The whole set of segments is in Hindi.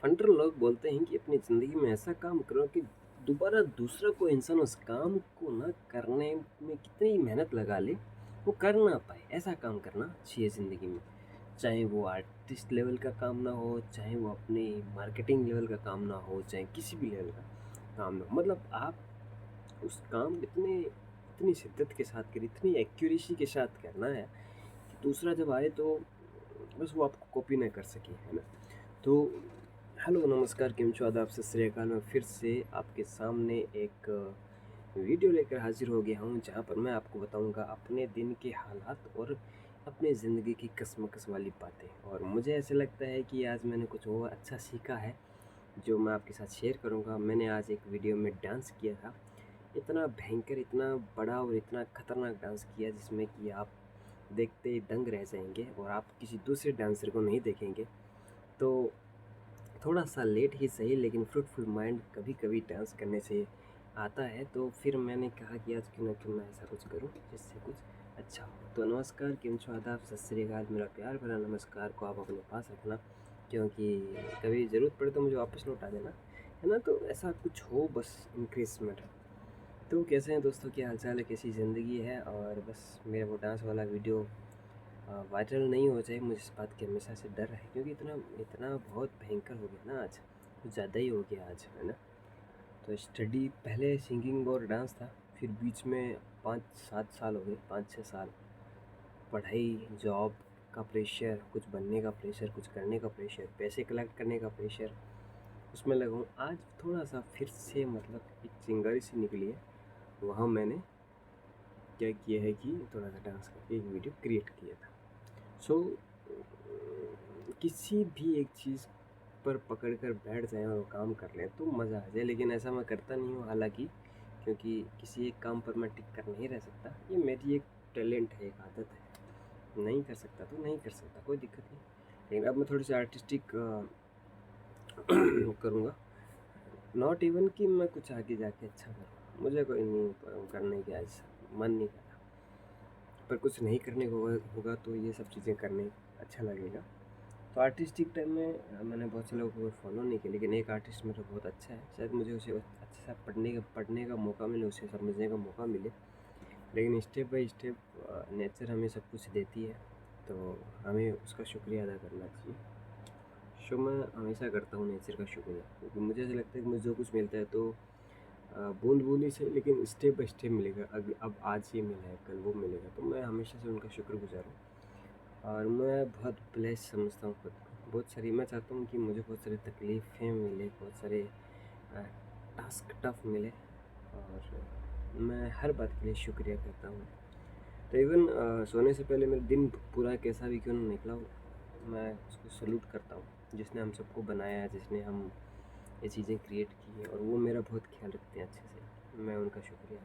फंडर लोग बोलते हैं कि अपनी ज़िंदगी में ऐसा काम करो कि दोबारा दूसरा कोई इंसान उस काम को ना करने में कितनी मेहनत लगा ले, वो कर ना पाए। ऐसा काम करना चाहिए ज़िंदगी में। चाहे वो आर्टिस्ट लेवल का काम ना हो, चाहे वो अपनी मार्केटिंग लेवल का काम ना हो, चाहे किसी भी लेवल का काम ना हो। मतलब आप उस काम इतनी शिद्दत के साथ करें, इतनी एक्यूरेसी के साथ करना है कि दूसरा जब आए तो बस वो आपको कॉपी ना कर सके, है ना? तो हेलो, नमस्कार, केम छो, आदाब, सत श्री अकाल। मैं फिर से आपके सामने एक वीडियो लेकर हाजिर हो गया हूँ, जहाँ पर मैं आपको बताऊँगा अपने दिन के हालात और अपनी ज़िंदगी की कशमकश वाली बातें। और मुझे ऐसा लगता है कि आज मैंने कुछ और अच्छा सीखा है, जो मैं आपके साथ शेयर करूँगा। मैंने आज एक वीडियो में डांस किया था, इतना भयंकर, इतना बड़ा और इतना खतरनाक डांस किया, जिसमें कि आप देखते ही दंग रह जाएंगे और आप किसी दूसरे डांसर को नहीं देखेंगे। तो थोड़ा सा लेट ही सही, लेकिन फ्रूटफुल माइंड कभी कभी डांस करने से आता है। तो फिर मैंने कहा कि आज क्यों ना क्यों मैं ऐसा कुछ करूं जिससे कुछ अच्छा हो। तो नमस्कार, केम छो, आदाब, सत श्री अकाल। मेरा प्यार भरा नमस्कार को आप अपने पास रखना, क्योंकि कभी ज़रूरत पड़े तो मुझे वापस लौटा देना, है ना? तो ऐसा कुछ हो बस, इंक्रीजमेंट। तो कैसे हैं दोस्तों, क्या हालचाल है, कैसी ज़िंदगी है? और बस मेरा वो डांस वाला वीडियो वायरल नहीं हो जाए, मुझे इस बात की हमेशा से डर है, क्योंकि इतना इतना बहुत भयंकर हो गया ना आज, कुछ ज़्यादा ही हो गया आज, है ना? तो स्टडी पहले सिंगिंग और डांस था, फिर बीच में 5-7 साल हो गए, 5-6 साल पढ़ाई, जॉब का प्रेशर, कुछ बनने का प्रेशर, कुछ करने का प्रेशर, पैसे कलेक्ट करने का प्रेशर, उसमें लगा हूँ। आज थोड़ा सा फिर से मतलब एक चिंगारी सी निकली है, वहाँ मैंने क्या किया है कि थोड़ा सा डांस करके एक वीडियो क्रिएट किया था। सो किसी भी एक चीज़ पर पकड़ कर बैठ जाएँ और काम कर लें तो मज़ा आ जाए, लेकिन ऐसा मैं करता नहीं हूँ हालाँकि, क्योंकि किसी एक काम पर मैं टिक कर नहीं रह सकता। ये मेरी एक टैलेंट है, एक आदत है। नहीं कर सकता तो नहीं कर सकता, कोई दिक्कत नहीं। लेकिन अब मैं थोड़ी सी आर्टिस्टिक करूँगा। नॉट इवन कि मैं कुछ आगे जाके अच्छा करूँ, मुझे कोई नहीं करने की आज मन नहीं कर रहा। पर कुछ नहीं करने को होगा तो ये सब चीज़ें करने अच्छा लगेगा। तो आर्टिस्टिक टाइम में मैंने बहुत से लोगों को फॉलो नहीं किया, लेकिन एक आर्टिस्ट मेरा बहुत अच्छा है, शायद मुझे उसे अच्छे से पढ़ने का मौका मिले, उसे समझने का मौका मिले। लेकिन स्टेप बाय स्टेप नेचर हमें सब कुछ देती है, तो हमें उसका शुक्रिया अदा करना चाहिए। सो मैं हमेशा करता हूँ नेचर का शुक्रिया, क्योंकि मुझे ऐसा लगता है कि मुझे जो कुछ मिलता है तो बूंद बूंद ही सही, लेकिन स्टेप बाय स्टेप मिलेगा। अब आज ये मिला है, कल वो मिलेगा, तो मैं हमेशा से उनका शुक्रगुजार हूँ। और मैं बहुत ब्लेस समझता हूँ खुद को। बहुत सारी, मैं चाहता हूँ कि मुझे बहुत सारी तकलीफ़ें मिले, बहुत सारे टास्क टफ मिले, और मैं हर बात के लिए शुक्रिया करता हूँ। तो इवन सोने से पहले मेरा दिन पूरा कैसा भी क्यों ना निकला हो, मैं उसको सल्यूट करता हूँ, जिसने हम सबको बनाया है, जिसने हम ये चीज़ें क्रिएट की है, और वो मेरा बहुत ख्याल रखते हैं अच्छे से। मैं उनका शुक्रिया।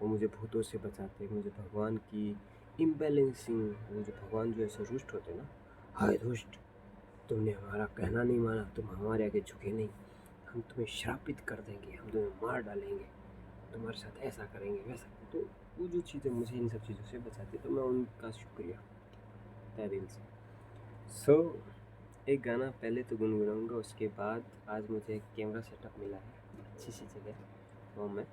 वो मुझे भूतों से बचाते हैं, मुझे भगवान की इम्बैलेंसिंग, वो जो भगवान जो ऐसे रुष्ट होते हैं ना, हाय दुष्ट, तुमने हमारा कहना नहीं माना, तुम हमारे आगे झुके नहीं, हम तुम्हें श्रापित कर देंगे, हम तुम्हें मार डालेंगे, तुम्हारे साथ ऐसा करेंगे, वैसा। तो वो जो चीज़ें मुझे इन सब चीज़ों से बचाती है, तो मैं उनका शुक्रिया तहे दिल से। सो एक गाना पहले तो गुनगुनाऊँगा, उसके बाद आज मुझे एक कैमरा सेटअप मिला है अच्छी सी जगह, वो मैं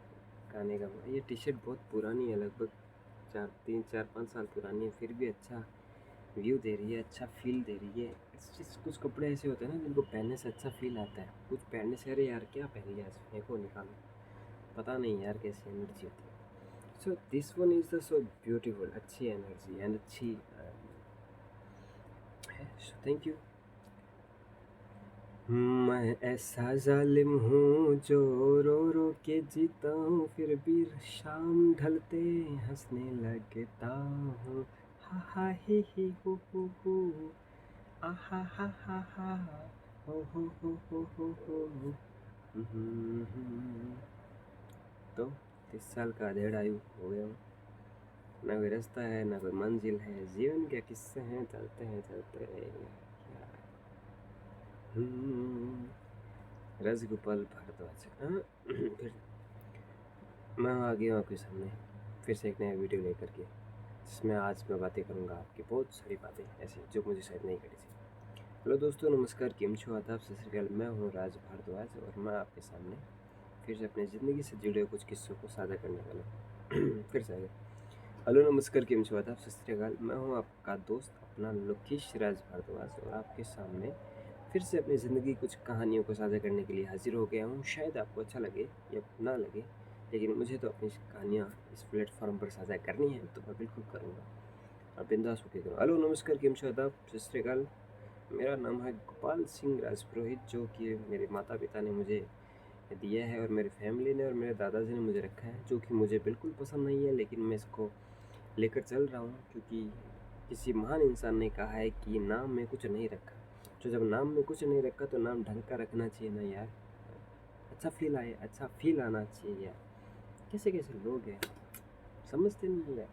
गाने का। ये टी शर्ट बहुत पुरानी है, लगभग 4-5 साल पुरानी है, फिर भी अच्छा व्यू दे रही है, अच्छा फील दे रही है। इस चीज़, कुछ कपड़े ऐसे होते हैं ना जिनको पहनने से अच्छा फील आता है, कुछ पहनने से अरे यार क्या पहन लिया, फेंको, निकालो, पता नहीं यार कैसी एनर्जी होती है। So this one is the so beautiful, अच्छी एनर्जी एंड अच्छी है। So thank you. मैं ऐसा जालिम हूँ जो रो रो के जीता हूँ, फिर भी शाम ढलते हंसने लगता हूँ। हा हा ही हो, आहा हा हा, हो। हम्म। तो 30 साल का अधेड़ आयु हो गया हूँ, ना कोई रास्ता है, ना कोई मंजिल है, जीवन के किस्से हैं, चलते रहेंगे। क्या रजगोपाल भारद्वाज। हाँ, फिर मैं आ गया हूँ आपके सामने फिर से एक नया वीडियो लेकर के, जिसमें आज मैं बातें करूँगा, आपकी बहुत सारी बातें ऐसी जो मुझे शायद नहीं करी थी। हेलो दोस्तों, नमस्कार, केम छो, आदाब, सत श्री अकाल। मैं हूँ राज भारद्वाज और मैं आपके सामने फिर से अपनी ज़िंदगी से जुड़े कुछ किस्सों को साझा करने वाला हूँ। फिर से आगे। हेलो, नमस्कार, केम छो, आदाब, सत श्री अकाल। मैं हूँ आपका दोस्त अपना लोकेश राज भारद्वाज और आपके सामने फिर से अपनी ज़िंदगी कुछ कहानियों को साझा करने के लिए हाजिर हो गया हूँ। शायद आपको अच्छा लगे या ना लगे, लेकिन मुझे तो अपनी कहानियाँ इस प्लेटफॉर्म पर साझा करनी है, तो मैं बिल्कुल करूँगा। आप बिंदास होकर करो। हेलो, नमस्कार, केम छो, आदाब, सत श्री अकाल। मेरा नाम है गोपाल सिंह राजपुरोहित, जो कि मेरे माता पिता ने मुझे दिया है और मेरी फैमिली ने और मेरे दादाजी ने मुझे रखा है, जो कि मुझे बिल्कुल पसंद नहीं है, लेकिन मैं इसको लेकर चल रहा हूँ क्योंकि किसी महान इंसान ने कहा है कि नाम में कुछ नहीं रखा। तो जब नाम में कुछ नहीं रखा तो नाम ढंग का रखना चाहिए ना यार। अच्छा फील आना चाहिए यार। कैसे कैसे लोग हैं, समझते नहीं है।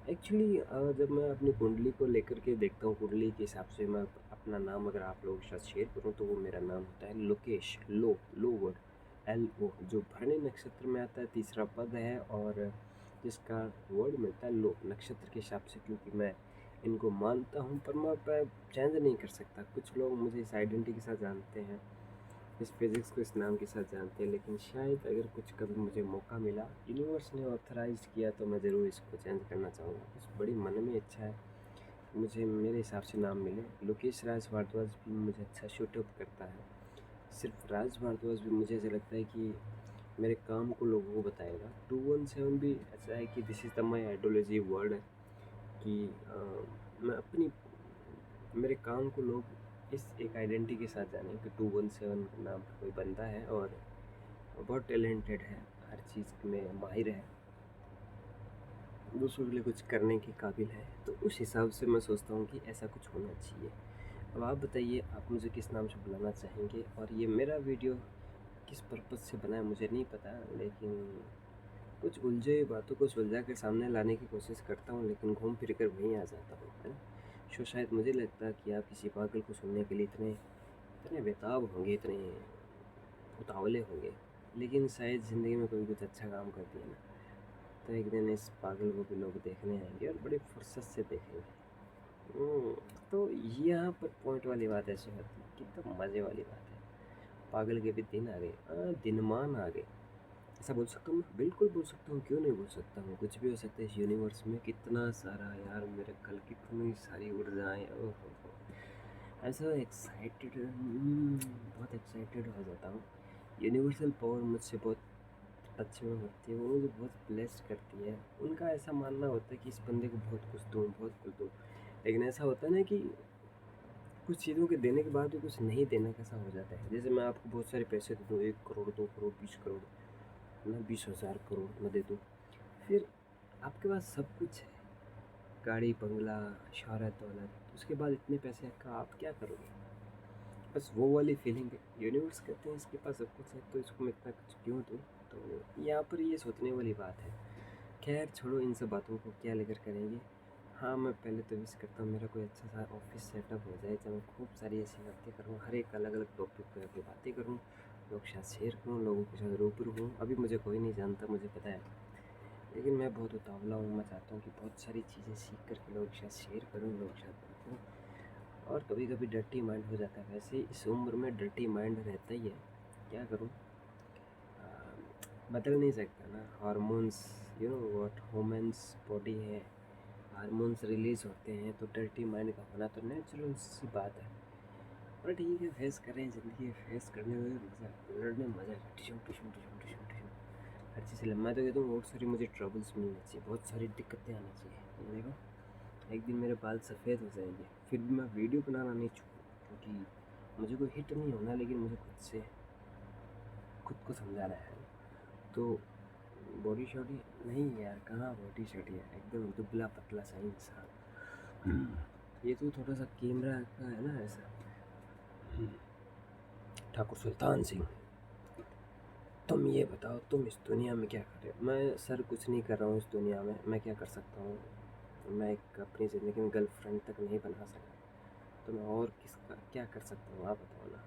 एक्चुअली जब मैं अपनी कुंडली को लेकर के देखता हूँ, कुंडली के हिसाब से मैं अपना नाम अगर आप लोगों के साथ शेयर करूँ तो वो मेरा नाम होता है लोकेश। लो वर्ड LO, जो भरणी नक्षत्र में आता है, तीसरा पद है और जिसका वर्ड मिलता है लो नक्षत्र के हिसाब से, क्योंकि मैं इनको मानता हूँ पर मैं चेंज नहीं कर सकता। कुछ लोग मुझे इस आइडेंटिटी के साथ जानते हैं, इस फिज़िक्स को इस नाम के साथ जानते हैं, लेकिन शायद अगर कुछ कभी मुझे मौका मिला, यूनिवर्स ने ऑथराइज किया, तो मैं ज़रूर इसको चेंज करना चाहूँगा। कुछ बड़ी मन में इच्छा है मुझे मेरे हिसाब से नाम मिले। लोकेश राज भारद्वाज भी मुझे अच्छा शूट अप करता है। सिर्फ राज भारद्वाज भी मुझे ऐसा लगता है कि मेरे काम को लोगों को बताएगा। 217 भी ऐसा है कि this is the my ideology word है कि मैं अपनी मेरे काम को लोग इस एक आइडेंटिटी के साथ जाने कि 217 नाम का कोई बंदा है और बहुत टैलेंटेड है, हर चीज़ में माहिर है, दूसरों के लिए कुछ करने के काबिल है। तो उस हिसाब से मैं सोचता हूँ कि ऐसा कुछ होना चाहिए। अब आप बताइए, आप मुझे किस नाम से बुलाना चाहेंगे? और ये मेरा वीडियो किस पर्पज़ से बना है मुझे नहीं पता, लेकिन कुछ उलझे हुई बातों को सुलझा कर सामने लाने की कोशिश करता हूँ, लेकिन घूम फिर कर वहीं आ जाता हूँ, है ना? शायद मुझे लगता है कि आप किसी पागल को सुनने के लिए इतने इतने बेताब होंगे, इतने उतावले होंगे, लेकिन शायद ज़िंदगी में कभी कुछ अच्छा काम कर दिया ना, तो एक दिन इस पागल को भी लोग देखने आएंगे और बड़ी फुर्सत से देखेंगे। तो यहाँ पर पॉइंट वाली बात ऐसी होती है कि तो मज़े वाली बात है। पागल के भी दिन आ गए, दिनमान आ गए, ऐसा बोल सकता हूँ मैं? बिल्कुल बोल सकता हूँ, क्यों नहीं बोल सकता हूँ। कुछ भी हो सकता है इस यूनिवर्स में। कितना सारा यार, मेरे कल की इतनी सारी ऊर्जाएँ, ओहो, ऐसा एक्साइटेड, बहुत एक्साइटेड हो जाता हूँ। यूनिवर्सल पावर मुझसे बहुत टच में होती है, वो मुझे बहुत ब्लेस्ड करती है। उनका ऐसा मानना होता है कि इस बंदे को बहुत कुछ दूँ, बहुत कुछ दूँ, लेकिन ऐसा होता है ना कि कुछ चीज़ों के देने के बाद भी कुछ नहीं देना कैसा हो जाता है। जैसे मैं आपको बहुत सारे पैसे दे दूँ, 1 करोड़, 2 करोड़, 20 करोड़, ना 20,000 करोड़ मैं दे दूँ, फिर आपके पास सब कुछ है, गाड़ी बंगला, शोहरत दौलत, उसके बाद इतने पैसे का आप क्या करोगे? बस वो वाली फीलिंग है। यूनिवर्स कहते हैं इसके पास सब कुछ है, तो इसको मैं इतना कुछ क्यों दूँ? तो यहाँ पर ये सोचने वाली बात है। खैर छोड़ो इन सब बातों को, क्या लेकर करेंगे। हाँ, मैं पहले तो विश करता हूँ मेरा कोई अच्छा सा ऑफिस सेटअप हो जाए, जब मैं खूब सारी ऐसी बातें करूँ, हर एक अलग अलग टॉपिक पर अपनी बातें करूँ, लोग के साथ शेयर करूँ, लोगों के साथ रूबरू हूँ। अभी मुझे कोई नहीं जानता, मुझे पता है, लेकिन मैं बहुत उतावला हूँ। मैं चाहता हूँ कि बहुत सारी चीज़ें सीख करके लोगों के साथ शेयर करूँ, लोगों के साथ बात करूँ। और कभी कभी डर्टी माइंड हो जाता है, वैसे इस उम्र में डर्टी माइंड रहता ही है, क्या करूँ। बदल नहीं सकता ना, hormones, you know what, humans body है, हार्मोन्स रिलीज़ होते हैं, तो डर्टी माइंड का होना तो नेचुरल सी बात है। पर ठीक है, फेस करें, ज़िंदगी फेस करने में मज़ा, लड़ने में मज़ा है। टिशुम टिशुम टिशुम टिशुम टिशुम, हर चीज़ से मैं तो कहता हूँ बहुत सारी मुझे ट्रबल्स मिलनी चाहिए, बहुत सारी दिक्कतें आनी चाहिए। देखो, एक दिन मेरे बाल सफ़ेद हो जाएंगे, फिर भी मैं वीडियो बनाना नहीं छोड़ूँ, क्योंकि मुझे कोई हिट नहीं होना, लेकिन मुझे खुद को समझाना है। तो बॉडी शॉडी नहीं यार, कहाँ बॉडी शॉडी है, एकदम दुबला पतला सा इंसान। ये तो थोड़ा सा कैमरा का है ना ऐसा। ठाकुर सुल्तान सिंह, तुम ये बताओ, तुम इस दुनिया में क्या कर रहे हो? मैं सर कुछ नहीं कर रहा हूँ इस दुनिया में, मैं क्या कर सकता हूँ? मैं एक अपनी ज़िंदगी में गर्लफ्रेंड तक नहीं बना सकता, तो मैं और किसका क्या कर सकता हूँ, आप बताओ ना।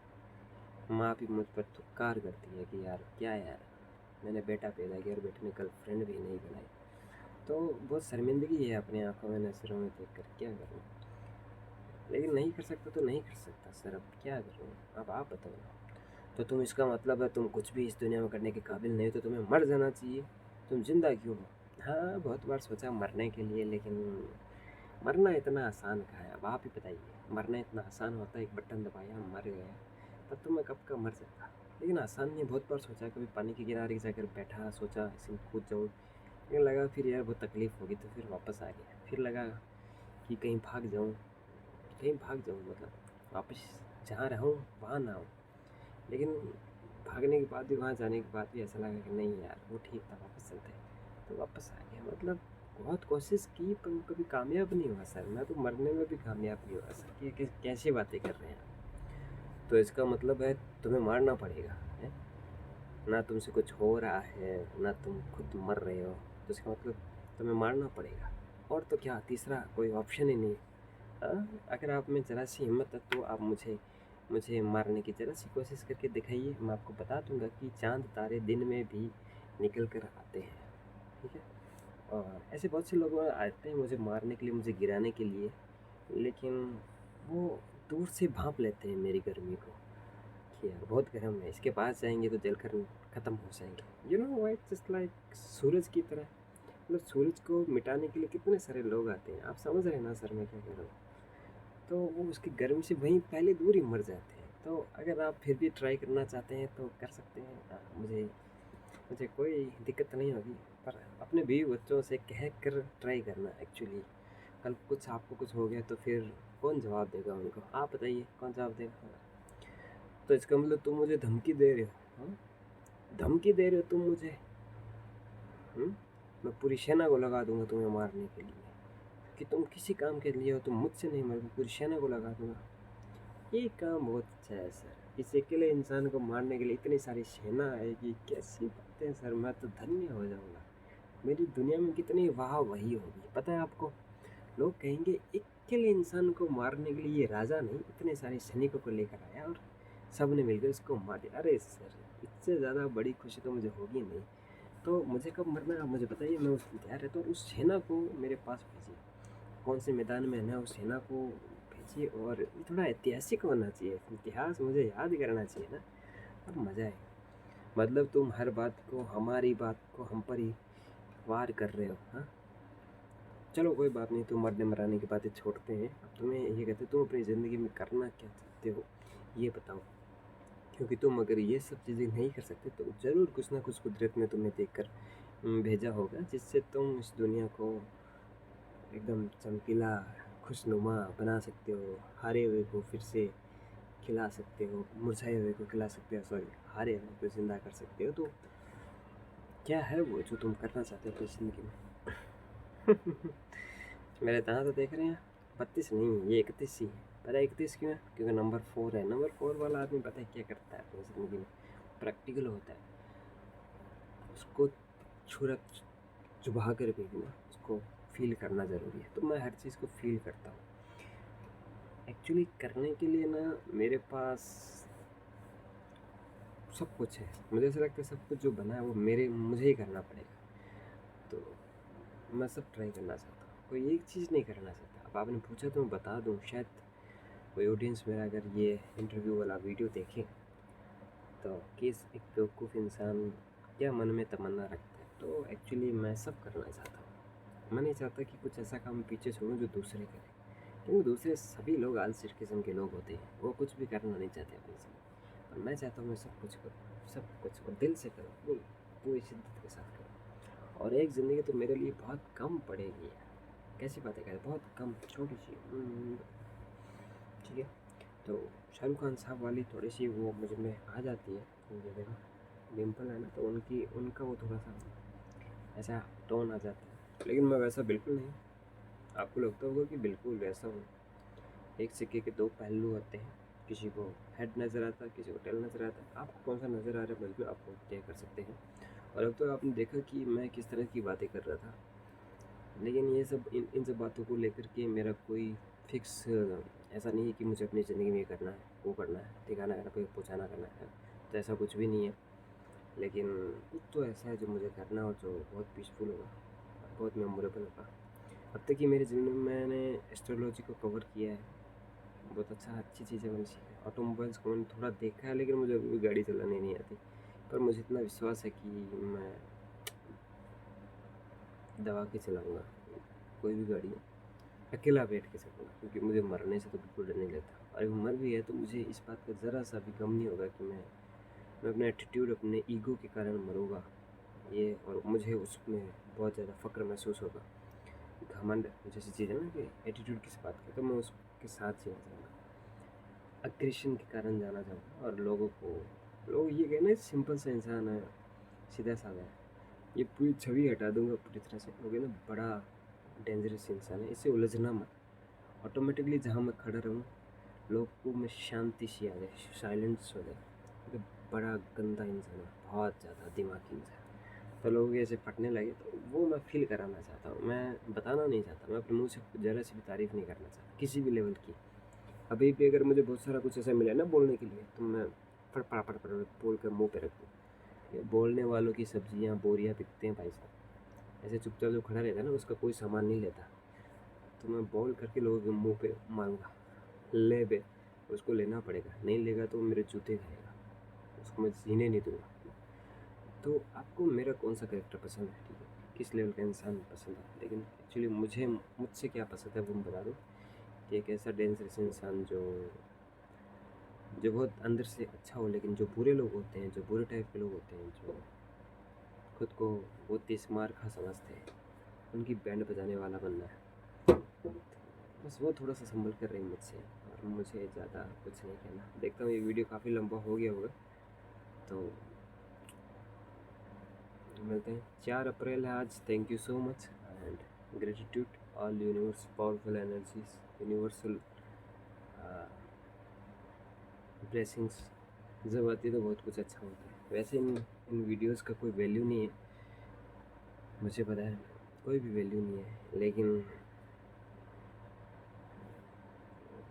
माँ भी मुझ पर थुक्कार करती है कि यार क्या यार, मैंने बेटा पैदा किया और बेटे ने गर्लफ्रेंड भी नहीं बनाई। तो बहुत शर्मिंदगी है अपनी आंखों में, नज़रों में देख कर, क्या करूँ। लेकिन नहीं कर सकता तो नहीं कर सकता सर, अब क्या करूँ? अब आप बताओ ना। तो तुम इसका मतलब है तुम कुछ भी इस दुनिया में करने के काबिल नहीं हो, तो तुम्हें मर जाना चाहिए, तुम जिंदा क्यों हो? हाँ, बहुत बार सोचा मरने के लिए, लेकिन मरना इतना आसान कहाँ है? अब आप ही बताइए, मरना इतना आसान होता है? एक बटन दबाया मर गया, तब तो मैं कब का मर जाता। लेकिन आसान नहीं, बहुत बार सोचा, कभी पानी के किनारे जाकर बैठा, सोचा इसमें कूद जाऊँ, लेकिन लगा फिर यार बहुत तकलीफ़ होगी, तो फिर वापस आ गया। फिर लगा कि कहीं भाग जाऊँ, कहीं भाग जाऊँ, मतलब वापस जहाँ रहूँ वहाँ ना आऊँ। लेकिन भागने के बाद भी, वहाँ जाने के बाद भी ऐसा लगा कि नहीं यार वो ठीक था, वापस चलते हैं, तो वापस आ गया। मतलब बहुत कोशिश की पर कभी कामयाब नहीं हुआ सर, मैं तो मरने में भी कामयाब नहीं हुआ सर। ये कैसी बातें कर रहे हैं आप? तो इसका मतलब है तुम्हें मारना पड़ेगा है? ना तुमसे कुछ हो रहा है, ना तुम खुद मर रहे हो, तो इसका मतलब तुम्हें मारना पड़ेगा। और तो क्या, तीसरा कोई ऑप्शन ही नहीं है। अगर आप में ज़रा सी हिम्मत है तो आप मुझे मुझे मारने की ज़रा सी कोशिश करके दिखाइए, मैं आपको बता दूंगा कि चांद तारे दिन में भी निकल कर आते हैं, ठीक है? और ऐसे बहुत से लोग आते हैं मुझे मारने के लिए, मुझे गिराने के लिए, लेकिन वो दूर से भांप लेते हैं मेरी गर्मी को कि यार बहुत गर्म है, इसके पास जाएंगे तो जलकर ख़त्म हो जाएंगे। You know white, just like सूरज की तरह। मतलब सूरज को मिटाने के लिए कितने सारे लोग आते हैं, आप समझ रहे हैं ना सर मैं क्या कह रहा हूँ? तो वो उसकी गर्मी से वहीं पहले दूर ही मर जाते हैं। तो अगर आप फिर भी ट्राई करना चाहते हैं तो कर सकते हैं। मुझे मुझे कोई दिक्कत नहीं होगी, पर अपने बीवी बच्चों से कह कर ट्राई करना। एक्चुअली कल कुछ आपको कुछ हो गया तो फिर कौन जवाब देगा उनको? आप बताइए कौन जवाब देगा? तो इसका मतलब तुम मुझे धमकी दे रहे हो? हाँ, धमकी दे रहे हो तुम मुझे? मैं पूरी सेना को लगा दूंगा तुम्हें मारने के लिए, कि तुम किसी काम के लिए हो, तुम मुझसे नहीं मरोगे, पूरी सेना को लगा दूंगा। ये काम बहुत अच्छा है सर, किसी अकेले इंसान को मारने के लिए इतनी सारी सेना आएगी, कैसी बातें हैं सर, मैं तो धन्य हो जाऊंगा। मेरी दुनिया में कितनी वाह वही होगी पता है आपको? लोग कहेंगे एक अकेले इंसान को मारने के लिए ये राजा नहीं, इतने सारे सैनिकों को लेकर आया और सब ने मिलकर इसको मार दिया। अरे सर, इससे ज़्यादा बड़ी खुशी तो मुझे होगी नहीं। तो मुझे कब मरना है आप मुझे बताइए, मैं उस तैयार रहता हूँ। उस सेना को मेरे पास भेजिए, कौन से मैदान में है उस सेना को भेजिए, और ये थोड़ा ऐतिहासिक होना चाहिए, इतिहास मुझे याद करना चाहिए ना, और मज़ा है। मतलब तुम हर बात को, हमारी बात को हम पर ही वार कर रहे हो। हाँ, चलो कोई बात नहीं, तुम मरने मराने की बातें छोड़ते हैं। अब तुम्हें ये कहते तुम अपनी ज़िंदगी में करना क्या चाहते हो, ये बताओ। क्योंकि तुम अगर ये सब चीज़ें नहीं कर सकते तो ज़रूर कुछ ना कुछ कुदरत ने तुम्हें देकर भेजा होगा, जिससे तुम इस दुनिया को एकदम चमकीला, खुशनुमा बना सकते हो। हारे हुए को फिर से खिला सकते हो, मुरझाए हुए को खिला सकते हो, सॉरी, हारे हुए को ज़िंदा कर सकते हो। तो क्या है वो जो तुम करना चाहते हो अपनी ज़िंदगी में? मेरे दांत तो देख रहे हैं, 32 नहीं, ये 31 ही है। पता है 31 क्यों है? क्योंकि नंबर 4 है। नंबर 4 वाला आदमी पता है क्या करता है अपनी ज़िंदगी में? प्रैक्टिकल होता है। उसको छुरा चुभा कर भी ना उसको फील करना ज़रूरी है। तो मैं हर चीज़ को फील करता हूँ। एक्चुअली करने के लिए ना मेरे पास सब कुछ है। मुझे ऐसा लगता है सब कुछ जो बना है वो मुझे ही करना पड़ेगा। तो मैं सब ट्राई करना चाहता हूँ, कोई एक चीज़ नहीं करना चाहता। अब आपने पूछा तो मैं बता दूँ, शायद कोई ऑडियंस मेरा अगर ये इंटरव्यू वाला वीडियो देखे तो किस एक बेवकूफ़ इंसान क्या मन में तमन्ना रखता है। तो एक्चुअली मैं सब करना चाहता हूँ। मैं नहीं चाहता कि कुछ ऐसा काम पीछे छोड़ूँ जो दूसरे करें, क्योंकि दूसरे सभी लोग आलसी किस्म के लोग होते हैं, वो कुछ भी करना नहीं चाहते अपनी ज़िंदगी। और मैं चाहता हूँ मैं सब कुछ करूँ, सब कुछ और दिल से करूँ, पूरी शिद्दत के साथ करूँ। और एक ज़िंदगी तो मेरे लिए बहुत कम पड़ेगी यार, कैसी बातें करें, बहुत कम, छोटी सी। ठीक है, तो शाहरुख खान साहब वाली थोड़ी सी वो मुझ में आ जाती है। ये देखो डिम्पल है ना, तो उनका वो थोड़ा सा ऐसा टोन आ जाता है, लेकिन मैं वैसा बिल्कुल नहीं। आपको लगता होगा कि बिल्कुल वैसा हूँ। एक सिक्के के दो पहलू होते हैं, किसी को हेड नज़र आता है, किसी को टेल नज़र आता है। आपको कौन सा नज़र आ रहा है बल्कि आप तय कर सकते हैं। और अब तो आपने देखा कि मैं किस तरह की बातें कर रहा था, लेकिन ये सब इन सब बातों को लेकर के मेरा कोई फिक्स ऐसा नहीं है कि मुझे अपनी ज़िंदगी में ये करना है, वो करना है, ठिकाना करना, कोई पहुँचाना करना है, तो ऐसा कुछ भी नहीं है। लेकिन कुछ तो ऐसा है जो मुझे करना और जो बहुत पीसफुल होगा, बहुत मेमोरेबल होगा। अब तक कि मेरे ज़िंदगी में मैंने एस्ट्रोलॉजी को कवर किया है, बहुत अच्छी चीज़ें मैंने सीखी। ऑटोमोबाइल्स को मैंने थोड़ा देखा है, लेकिन मुझे अभी भी गाड़ी चलानी नहीं आती। पर मुझे इतना विश्वास है कि मैं दबा के चलाऊँगा कोई भी गाड़ी है, अकेला बैठ के चलाऊँगा, क्योंकि मुझे मरने से तो बिल्कुल डर नहीं लगता। और अगर मर भी है तो मुझे इस बात का ज़रा सा भी गम नहीं होगा कि मैं अपने एटीट्यूड, अपने ईगो के कारण मरूँगा ये, और मुझे उसमें बहुत ज़्यादा फ़क्र महसूस होगा। घमंड जैसी चीज़ है ना, कि एटीट्यूड किस बात का, तो मैं उसके साथ जीना चाहूँगा। अग्रेशन के कारण जाना चाहूँगा, और लोग ये कहना सिंपल सा इंसान है, सीधा साधा है, ये पूरी छवि हटा दूंगा पूरी तरह से। लोग ना बड़ा डेंजरस इंसान है, इससे उलझना मत। ऑटोमेटिकली जहाँ मैं खड़ा रहूँ लोग को मैं शांति सी आ जाए, साइलेंस हो जाए। तो बड़ा गंदा इंसान है, बहुत ज़्यादा दिमागी इंसान। तो लोग ऐसे फटने लगे तो वो मैं फील कराना चाहता हूँ, मैं बताना नहीं चाहता, मैं अपने मुंह से ज़रा सी भी तारीफ़ नहीं करना चाहता किसी भी लेवल की। अभी भी अगर मुझे बहुत सारा कुछ ऐसा मिला ना बोलने के लिए, तो मैं फट बोल कर मुँह पे रख दूँ। बोलने वालों की सब्जियाँ बोरियाँ बिकते हैं भाई साहब। ऐसे चुपचाप जो खड़ा रहता है ना, उसका कोई सामान नहीं लेता। तो मैं बोल करके लोगों के मुँह पे मारूँगा, ले बे, उसको लेना पड़ेगा, नहीं लेगा तो मेरे जूते खाएगा, उसको मैं जीने नहीं दूँगा। तो आपको मेरा कौन सा कैरेक्टर पसंद है, ठीक है, किस लेवल का इंसान पसंद है, लेकिन एक्चुअली मुझसे क्या पसंद है वो मैं बता दूँ कि एक ऐसा डेंजरस इंसान जो बहुत अंदर से अच्छा हो, लेकिन जो बुरे लोग होते हैं, जो बुरे टाइप के लोग होते हैं, जो खुद को बहुत तेज मार खा समझते हैं, उनकी बैंड बजाने वाला बनना है। बस वो थोड़ा सा संभल कर रही मुझसे, और मुझे ज़्यादा कुछ नहीं कहना। देखता हूँ ये वीडियो काफ़ी लंबा हो गया होगा, तो मिलते हैं। 4 अप्रैल है आज। Thank you so much and gratitude all universe powerful energies, universal blessings जब आती है तो बहुत कुछ अच्छा होता है। वैसे इन वीडियोस का कोई वैल्यू नहीं है, मुझे पता है, कोई भी वैल्यू नहीं है, लेकिन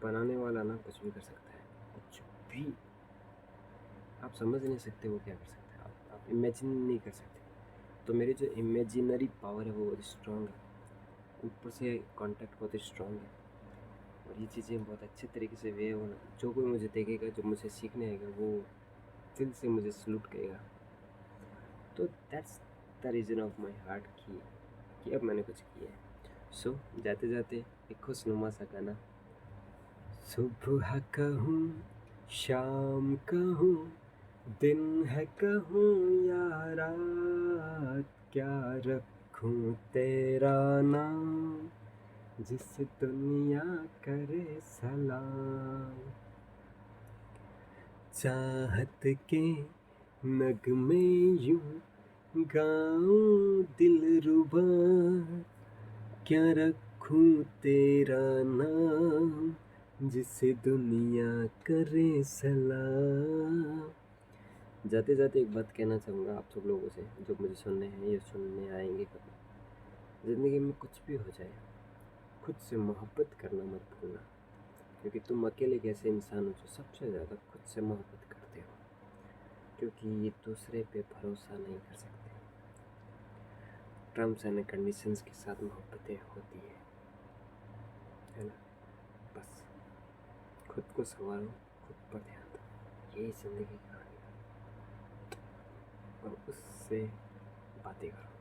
बनाने वाला ना कुछ भी कर सकता है, कुछ भी। आप समझ नहीं सकते वो क्या कर सकता है, आप इमेजिन नहीं कर सकते। तो मेरी जो इमेजिनरी पावर है वो बहुत स्ट्रॉन्ग है, ऊपर से कॉन्टैक्ट बहुत स्ट्रॉन्ग है, और ये चीज़ें बहुत अच्छे तरीके से वे होना। जो कोई मुझे देखेगा, जो मुझे सीखने आएगा, वो दिल से मुझे सलूट करेगा। तो that's the reason of my heart कि अब मैंने कुछ किया है। सो जाते जाते एक खुशनुमा सा गाना। सुबह कहूँ शाम कहूँ, दिन है कहूँ या रात, क्या रखूँ तेरा नाम, जिस दुनिया करे सलाम। चाहत के नगमे यूं गाऊं दिलरुबा, क्या रखूं तेरा नाम, जिसे दुनिया करे सलाम। जाते जाते एक बात कहना चाहूँगा आप सब लोगों से, जो मुझे सुनने हैं या सुनने आएंगे कभी। ज़िंदगी में कुछ भी हो जाए, खुद से मोहब्बत करना मत भूलना, क्योंकि तुम अकेले एक ऐसे इंसान हो जो सबसे ज़्यादा खुद से मोहब्बत करते हो, क्योंकि दूसरे पे भरोसा नहीं कर सकते। टर्म्स एंड कंडीशंस के साथ मोहब्बतें होती है ना। बस खुद को संवारो, खुद पर ध्यान दो, यही ज़िंदगी की कहानी है, और उससे बातें करो।